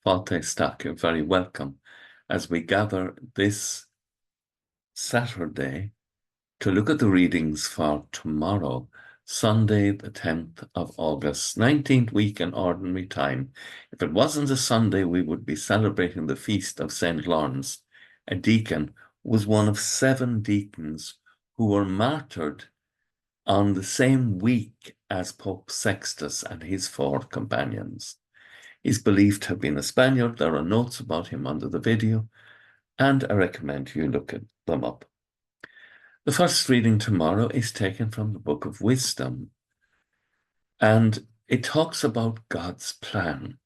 Fáilte Stac, you're very welcome as we gather this Saturday to look at the readings for tomorrow, Sunday, the 10th of August, 19th week in Ordinary Time. If it wasn't a Sunday, we would be celebrating the feast of St. Laurence. A deacon was one of 7 deacons who were martyred on the same week as Pope Sixtus and his 4 companions. He's believed to have been a Spaniard. There are notes about him under the video, and I recommend you look them up. The first reading tomorrow is taken from the Book of Wisdom, and it talks about God's plan.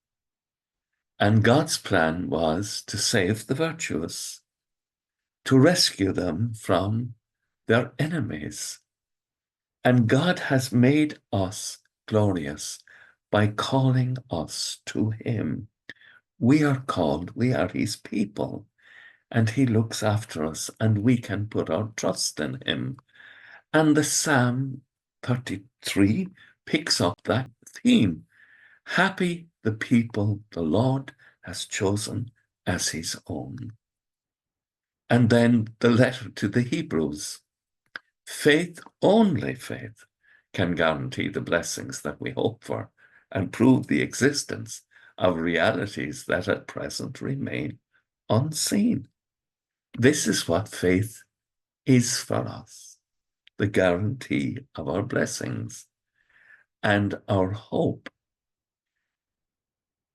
And God's plan was to save the virtuous, to rescue them from their enemies. And God has made us glorious by calling us to him. We are called, we are his people, and he looks after us, and we can put our trust in him. And the Psalm 33 picks up that theme. Happy the people the Lord has chosen as his own. And then the letter to the Hebrews. Faith, only faith, can guarantee the blessings that we hope for and prove the existence of realities that at present remain unseen. This is what faith is for us, the guarantee of our blessings and our hope.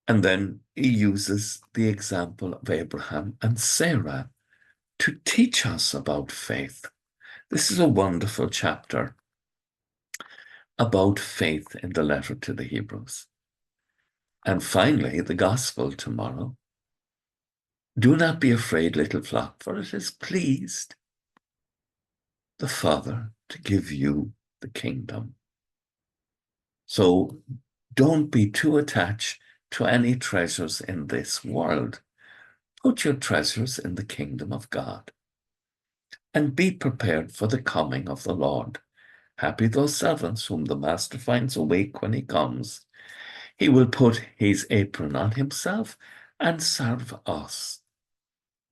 And then he uses the example of Abraham and Sarah to teach us about faith. This is a wonderful chapter about faith in the letter to the Hebrews. And finally, the gospel tomorrow. Do not be afraid, little flock, for it has pleased the Father to give you the kingdom. So don't be too attached to any treasures in this world. Put your treasures in the kingdom of God. And be prepared for the coming of the Lord. Happy those servants whom the master finds awake when he comes. He will put his apron on himself and serve us.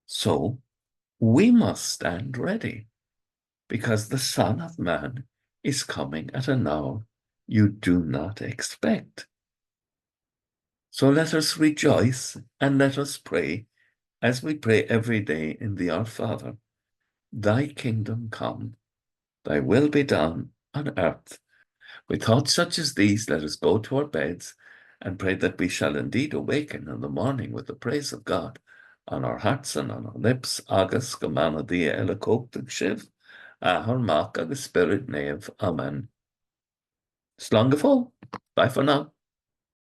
So we must stand ready, because the Son of Man is coming at an hour you do not expect. So let us rejoice and let us pray, as we pray every day in the Our Father. Thy kingdom come, thy will be done on earth. With thoughts such as these, let us go to our beds and pray that we shall indeed awaken in the morning with the praise of God on our hearts and on our lips. Agus gemana dia elakok shiv, ahar mak agus spirit nave. Amen. Slangeful. Bye for now.